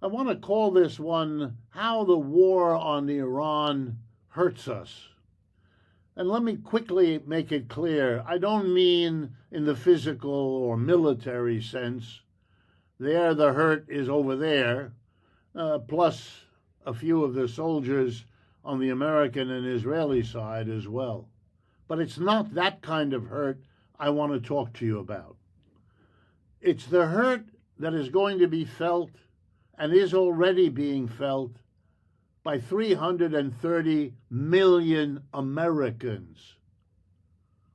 I want to call this one, How the War on Iran Hurts Us. And let me quickly make it clear, I don't mean in the physical or military sense. There, the hurt is over there, plus a few of the soldiers on the American and Israeli side as well. But it's not that kind of hurt I want to talk to you about. It's the hurt that is going to be felt and is already being felt by 330 million Americans.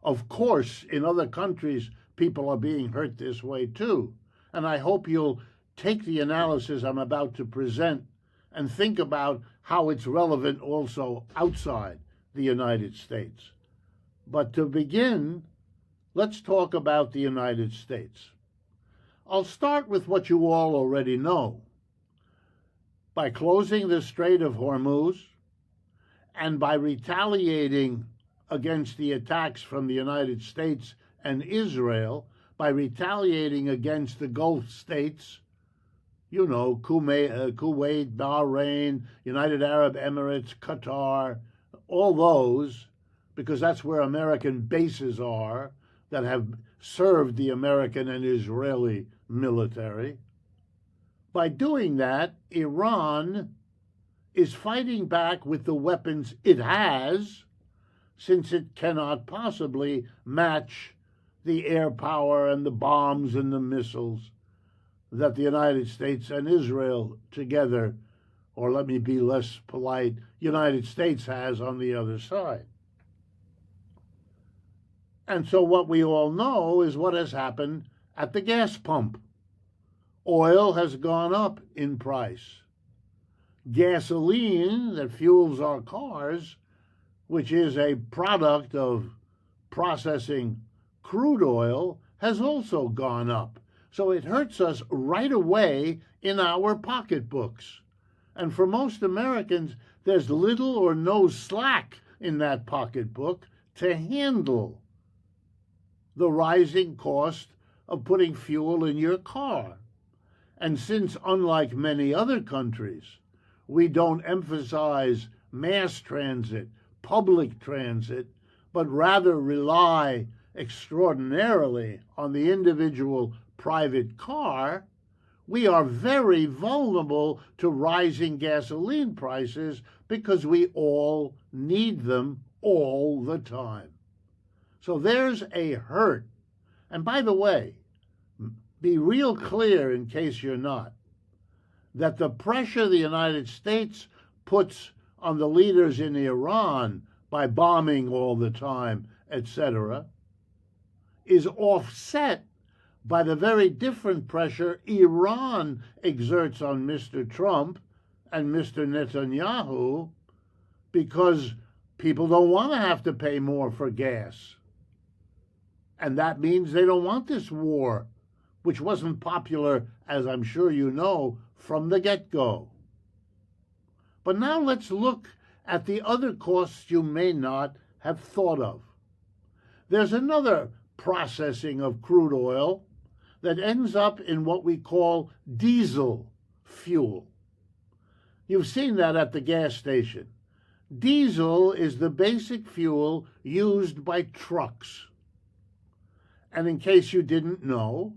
Of course, in other countries, people are being hurt this way too. And I hope you'll take the analysis I'm about to present and think about how it's relevant also outside the United States. But to begin, let's talk about the United States. I'll start with what you all already know. By closing the Strait of Hormuz and by retaliating against the attacks from the United States and Israel, by retaliating against the Gulf states, you know, Kuwait, Bahrain, United Arab Emirates, Qatar, all those, because that's where American bases are that have served the American and Israeli military. By doing that, Iran is fighting back with the weapons it has, since it cannot possibly match the air power and the bombs and the missiles that the United States and Israel together, or let me be less polite, United States has on the other side. And so what we all know is what has happened at the gas pump. Oil has gone up in price. Gasoline that fuels our cars, which is a product of processing crude oil, has also gone up. So it hurts us right away in our pocketbooks. And for most Americans, there's little or no slack in that pocketbook to handle the rising cost of putting fuel in your car. And since, unlike many other countries, we don't emphasize mass transit, public transit, but rather rely extraordinarily on the individual private car, we are very vulnerable to rising gasoline prices because we all need them all the time. So there's a hurt. And by the way, be real clear, in case you're not, that the pressure the United States puts on the leaders in Iran by bombing all the time, etc., is offset by the very different pressure Iran exerts on Mr. Trump and Mr. Netanyahu, because people don't want to have to pay more for gas. And that means they don't want this war, which wasn't popular, as I'm sure you know, from the get-go. But now let's look at the other costs you may not have thought of. There's another processing of crude oil that ends up in what we call diesel fuel. You've seen that at the gas station. Diesel is the basic fuel used by trucks. And in case you didn't know,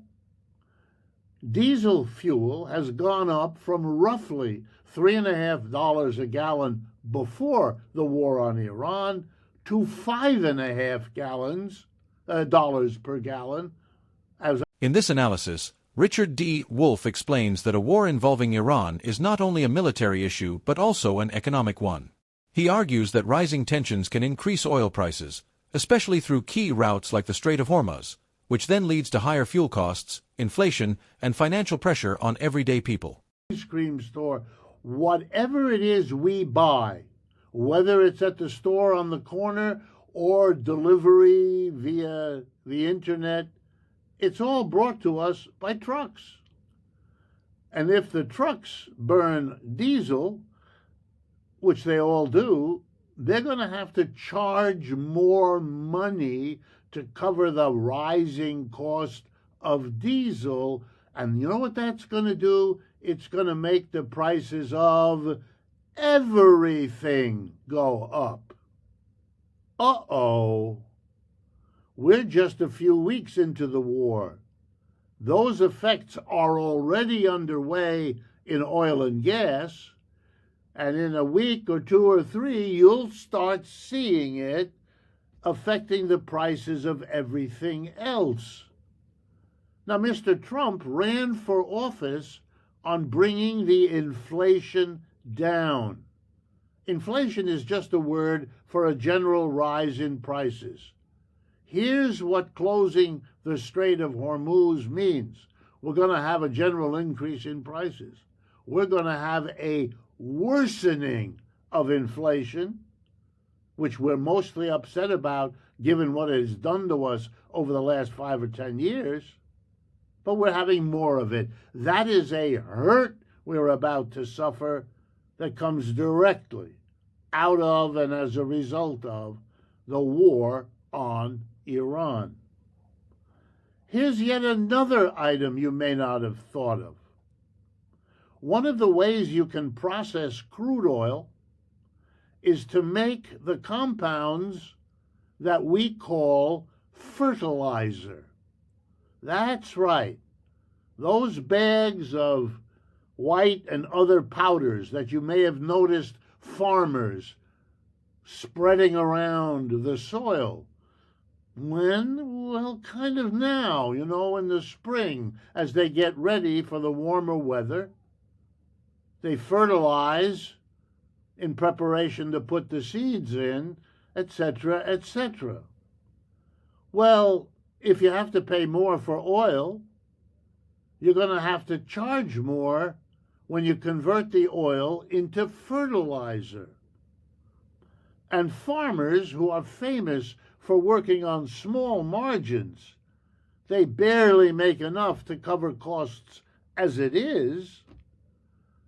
diesel fuel has gone up from roughly $3.50 a gallon before the war on Iran to $5.50 per gallon. In this analysis, Richard D. Wolff explains that a war involving Iran is not only a military issue but also an economic one. He argues that rising tensions can increase oil prices, especially through key routes like the Strait of Hormuz, which then leads to higher fuel costs, inflation, and financial pressure on everyday people. Ice cream store, whatever it is we buy, whether it's at the store on the corner or delivery via the internet, it's all brought to us by trucks. And if the trucks burn diesel, which they all do, they're going to have to charge more money to cover the rising cost of diesel. And you know what that's going to do? it's going to make the prices of everything go up. Uh-oh. We're just a few weeks into the war. Those effects are already underway in oil and gas, and in a week or two or three, you'll start seeing it affecting the prices of everything else. Now, Mr. Trump ran for office on bringing the inflation down. Inflation is just a word for a general rise in prices. Here's what closing the Strait of Hormuz means. We're going to have a general increase in prices. We're going to have a worsening of inflation, which we're mostly upset about given what it has done to us over the last 5 or 10 years. But we're having more of it. That is a hurt we're about to suffer that comes directly out of and as a result of the war on Iran. Here's yet another item you may not have thought of. One of the ways you can process crude oil is to make the compounds that we call fertilizer. That's right. Those bags of white and other powders that you may have noticed farmers spreading around the soil. When? Well, kind of now, in the spring, as they get ready for the warmer weather. They fertilize in preparation to put the seeds in, etc., etc. Well, if you have to pay more for oil, you're going to have to charge more when you convert the oil into fertilizer. And farmers who are famous for working on small margins, they barely make enough to cover costs as it is,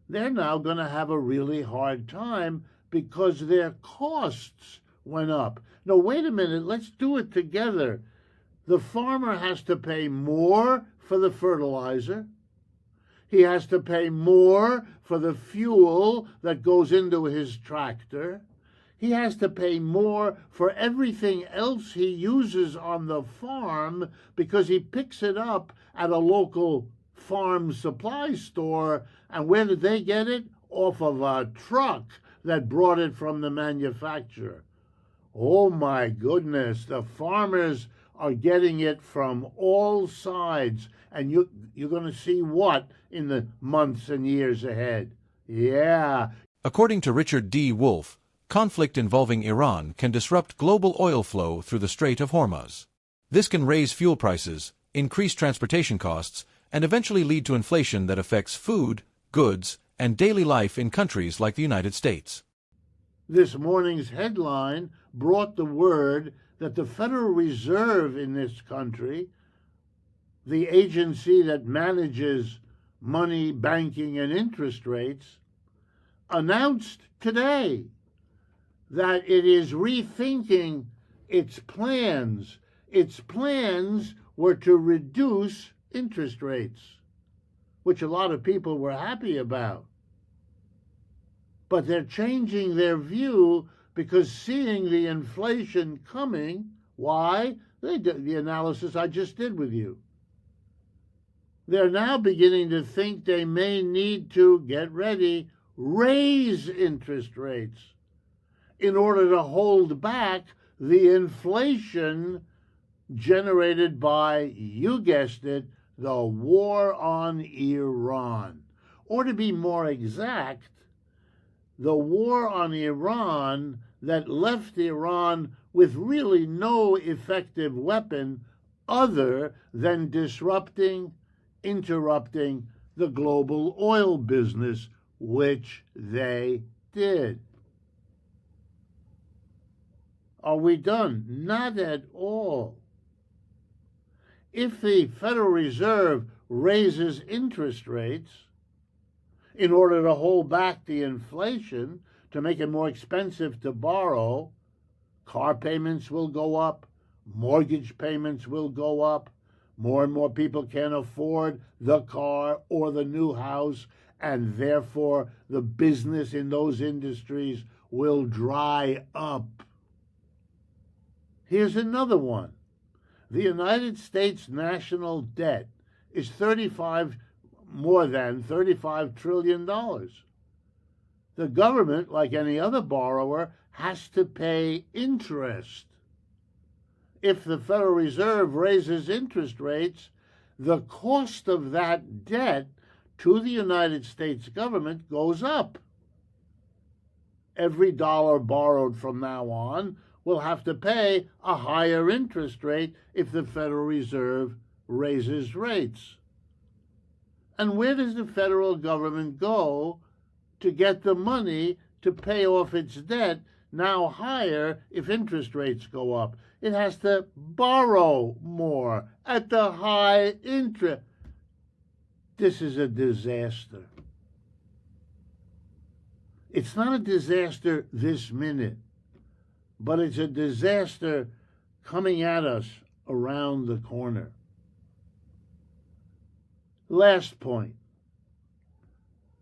they're now going to have a really hard time because their costs went up. No, wait a minute, let's do it together. The farmer has to pay more for the fertilizer. He has to pay more for the fuel that goes into his tractor. He has to pay more for everything else he uses on the farm because he picks it up at a local farm supply store. And where did they get it? Off of a truck that brought it from the manufacturer. Oh my goodness, the farmers are getting it from all sides. And you're going to see what in the months and years ahead. Yeah. According to Richard D. Wolff, conflict involving Iran can disrupt global oil flow through the Strait of Hormuz. This can raise fuel prices, increase transportation costs, and eventually lead to inflation that affects food, goods, and daily life in countries like the United States. This morning's headline brought the word that the Federal Reserve in this country, the agency that manages money, banking, and interest rates, announced today that it is rethinking its plans. Its plans were to reduce interest rates, which a lot of people were happy about. But they're changing their view because seeing the inflation coming, why? They did the analysis I just did with you. They're now beginning to think they may need to, get ready, raise interest rates in order to hold back the inflation generated by, you guessed it, the war on Iran. Or to be more exact, the war on Iran that left Iran with really no effective weapon other than disrupting, interrupting the global oil business, which they did. Are we done? Not at all. If the Federal Reserve raises interest rates in order to hold back the inflation, to make it more expensive to borrow, car payments will go up, mortgage payments will go up, more and more people can't afford the car or the new house, and therefore the business in those industries will dry up. Here's another one. The United States national debt is more than $35 trillion. The government, like any other borrower, has to pay interest. If the Federal Reserve raises interest rates, the cost of that debt to the United States government goes up. Every dollar borrowed from now on will have to pay a higher interest rate if the Federal Reserve raises rates. And where does the federal government go to get the money to pay off its debt, now higher if interest rates go up? It has to borrow more at the high interest. This is a disaster. It's not a disaster this minute, but it's a disaster coming at us around the corner. Last point.